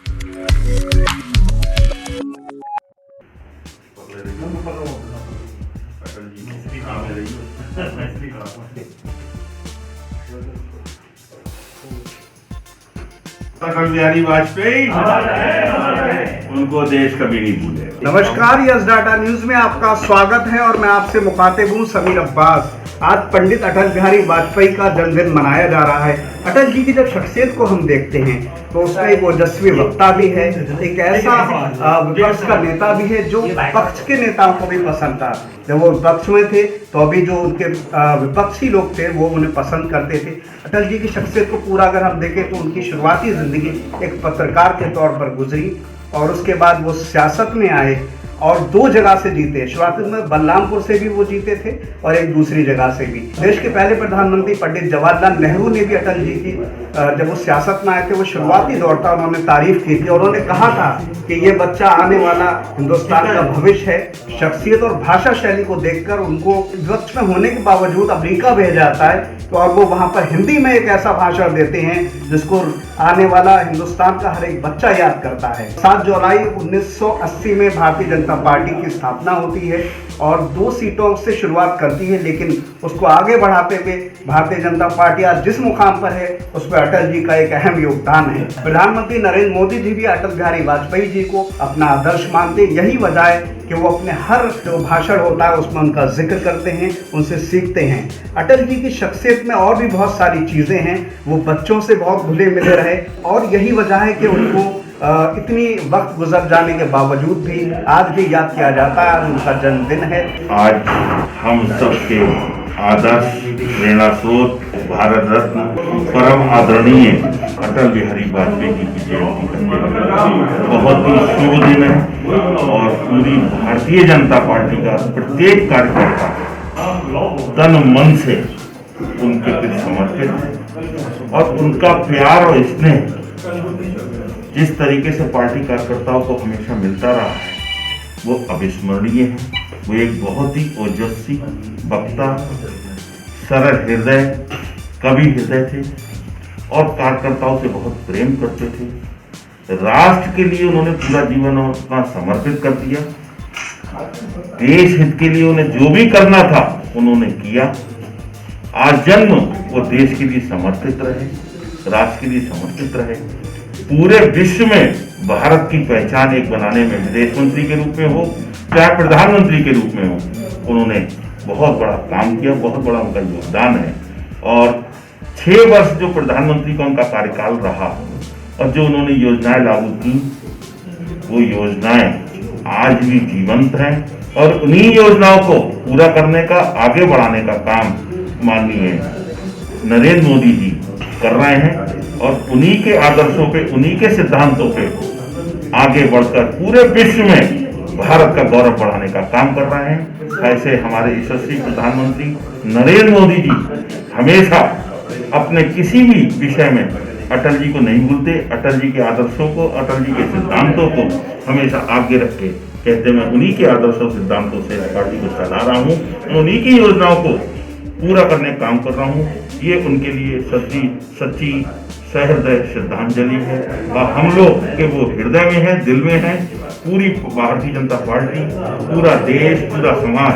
अटल बिहारी वाजपेयी उनको देश कभी नहीं भूलेगा। नमस्कार, यस डाटा न्यूज में आपका स्वागत है और मैं आपसे मुखातिब हूँ समीर अब्बास। आज पंडित अटल बिहारी वाजपेयी का जन्मदिन मनाया जा रहा है। अटल जी की जब शख्सियत को हम देखते हैं तो उसमें एक ओजस्वी वक्ता भी है, एक ऐसा विपक्ष का नेता भी है जो पक्ष के नेताओं को भी पसंद था। जब वो विपक्ष में थे तो अभी जो उनके विपक्षी लोग थे वो उन्हें पसंद करते थे। अटल जी की शख्सियत को पूरा अगर हम देखें तो उनकी शुरुआती जिंदगी एक पत्रकार के तौर पर गुजरी और उसके बाद वो सियासत में आए और 2 जगह से जीते। शुरुआती में बलरामपुर से भी वो जीते थे और एक दूसरी जगह से भी। देश के पहले प्रधानमंत्री पंडित जवाहरलाल नेहरू ने भी अटल जी की जब वो सियासत में आए थे वो शुरुआती दौर था, उन्होंने तारीफ की थी और उन्होंने कहा था कि ये बच्चा आने वाला हिंदुस्तान का भविष्य है। शख्सियत और भाषा शैली को देखकर उनको विपक्ष में होने के बावजूद अमेरिका भेजा जाता है तो और वो वहाँ पर हिंदी में एक ऐसा भाषण देते हैं जिसको आने वाला हिंदुस्तान का हर एक बच्चा याद करता है। 7 जुलाई 1980 में भारतीय जनता पार्टी की स्थापना होती है और 2 सीटों से शुरुआत करती है, लेकिन उसको आगे बढ़ाते हुए भारतीय जनता पार्टी आज जिस मुकाम पर है उस पर अटल जी का एक अहम योगदान है। प्रधानमंत्री नरेंद्र मोदी जी भी अटल बिहारी वाजपेयी जी को अपना आदर्श मानते। यही वजह है कि वो अपने हर जो भाषण होता है उसमें उनका जिक्र करते हैं, उनसे सीखते हैं। अटल जी की शख्सियत में और भी बहुत सारी चीज़ें हैं। वो बच्चों से बहुत घुले मिले रहे और यही वजह है कि उनको इतनी वक्त गुजर जाने के बावजूद भी आज भी याद किया जाता है। आज उनका जन्मदिन है। आज हम सबके आदर्श प्रेरणा स्रोत भारत रत्न परम आदरणीय अटल बिहारी वाजपेयी जी की जयंती करते हैं। बहुत ही शुभ दिन है और पूरी भारतीय जनता पार्टी का प्रत्येक कार्यकर्ता तन मन से उनके प्रति समर्पित है और उनका प्यार और स्नेह जिस तरीके से पार्टी कार्यकर्ताओं को हमेशा मिलता रहा है वो अविस्मरणीय है। वो एक बहुत ही ओजस्वी वक्ता, सरल हृदय, कवि हृदय थे और कार्यकर्ताओं से बहुत प्रेम करते थे। राष्ट्र के लिए उन्होंने पूरा जीवन अपना समर्पित कर दिया। देश हित के लिए उन्हें जो भी करना था उन्होंने किया। आजन्म वो देश के लिए समर्पित रहे, राष्ट्र के लिए समर्पित रहे। पूरे विश्व में भारत की पहचान एक बनाने में विदेश मंत्री के रूप में हो चाहे प्रधानमंत्री के रूप में हो, उन्होंने बहुत बड़ा काम किया, बहुत बड़ा उनका योगदान है। और 6 वर्ष जो प्रधानमंत्री का उनका कार्यकाल रहा और जो उन्होंने योजनाएं लागू की वो योजनाएं आज भी जीवंत हैं और उन्हीं योजनाओं को पूरा करने का, आगे बढ़ाने का काम माननीय नरेंद्र मोदी जी कर रहे हैं और उन्हीं के आदर्शों पे, उन्हीं के सिद्धांतों पे आगे बढ़कर पूरे विश्व में भारत का गौरव बढ़ाने का काम कर रहे हैं। ऐसे हमारे यशस्वी प्रधानमंत्री नरेंद्र मोदी जी हमेशा अपने किसी भी विषय में अटल जी को नहीं भूलते। अटल जी के आदर्शों को, अटल जी के सिद्धांतों को हमेशा आगे रख के कहते मैं उन्हीं के आदर्शों सिद्धांतों से पार्टी को चला रहा हूँ, उन्हीं की योजनाओं को पूरा करने का काम कर रहा हूँ। ये उनके लिए सच्ची सहृदय श्रद्धांजलि है और हम लोग के वो हृदय में है, दिल में है। पूरी भारतीय जनता पार्टी, पूरा देश, पूरा समाज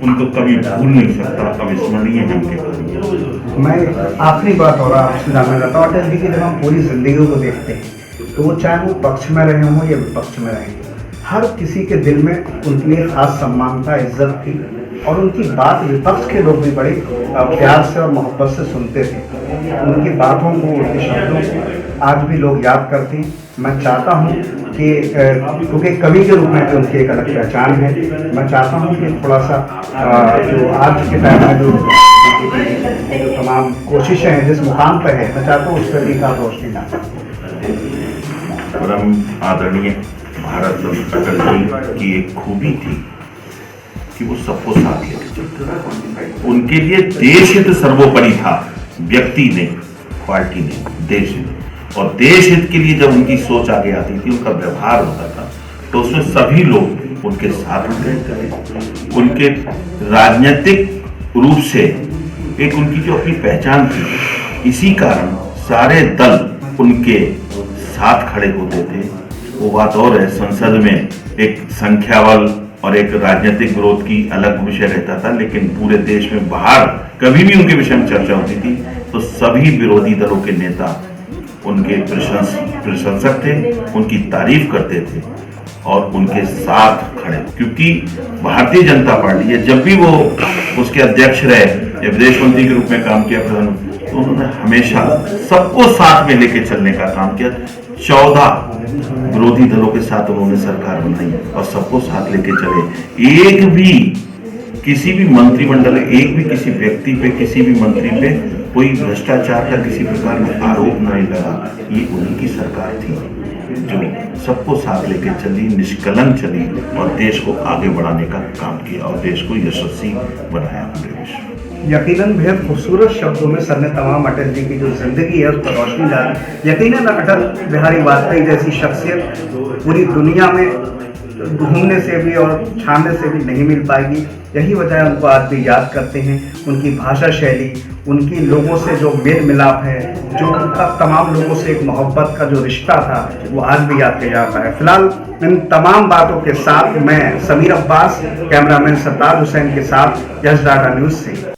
उनको कभी भूल नहीं सकता, अविस्मरणीय है उनके। मैं आखिरी बात और आपसे जानना चाहता हूँ, अटल जी की जब हम पूरी जिंदगी को देखते हैं तो वो चाहे वो पक्ष में रहे हों या विपक्ष में रहे, हर किसी के दिल में उनके लिए खास सम्मान था, इज्जत थी और उनकी बात विपक्ष के लोग भी बड़े प्यार से और मोहब्बत से सुनते थे। उनकी बातों को, उनके शब्दों को आज भी लोग याद करते हैं। मैं चाहता हूं कि क्योंकि कवि के रूप में भी उनकी एक अलग पहचान है, मैं चाहता हूं कि थोड़ा सा जो आज के टाइम में जो तमाम कोशिशें हैं जिस मुकाम पर है, मैं चाहता हूँ उस पर भी आप रोशनी डालें। परम आदरणीय भारत रत्न अटल जी की एक खूबी थी कि वो सबको साथ लेके चलते। उनके लिए देश हित सर्वोपरि था, व्यक्ति नहीं, पार्टी नहीं, देश हित। और देश हित के लिए जब उनकी सोच आगे आती थी, उनका व्यवहार होता था तो उसमें सभी लोग उनके साथ रहते थे। उनके राजनीतिक रूप से एक उनकी जो अपनी पहचान थी, इसी कारण सारे दल उनके साथ खड़े होते थे। वो बात और है, संसद में एक संख्या बल और एक राजनीतिक विरोध की अलग विषय रहता था, लेकिन पूरे देश में बाहर कभी भी उनके विषय में चर्चा होती थी तो सभी विरोधी दलों के नेता उनके प्रशंसक थे, उनकी तारीफ करते थे और उनके साथ खड़े, क्योंकि भारतीय जनता पार्टी है, जब भी वो उसके अध्यक्ष रहे या विदेश मंत्री के रूप में काम किया प्रधानमंत्री, तो उन्होंने हमेशा सबको साथ में लेके चलने का काम किया। 14 विरोधी दलों के साथ उन्होंने सरकार बनाई और सबको साथ लेके चले। एक भी किसी भी मंत्रिमंडल, एक भी किसी व्यक्ति पे, किसी भी मंत्री पे कोई भ्रष्टाचार का किसी प्रकार में आरोप नहीं लगा। ये उन्हीं की सरकार थी जो सबको साथ लेके चली, निष्कलंक चली और देश को आगे बढ़ाने का काम किया और देश को यशस्वी बनाया पूरे विश्व। यकीनन बेहद खूबसूरत शब्दों में सर ने तमाम अटल जी की जो जिंदगी है उस पर रोशनी डाली। यकीनन अटल बिहारी वाजपेयी जैसी शख्सियत पूरी दुनिया में घूमने से भी और छानने से भी नहीं मिल पाएगी। यही वजह है उनको आज भी याद करते हैं। उनकी भाषा शैली, उनकी लोगों से जो मेल मिलाप है, जो उनका तमाम लोगों से एक मोहब्बत का जो रिश्ता था, वो आज भी याद किया जाता है। फिलहाल इन तमाम बातों के साथ मैं समीर अब्बास, कैमरामैन सरताज हुसैन के साथ यश डाटा न्यूज़ से।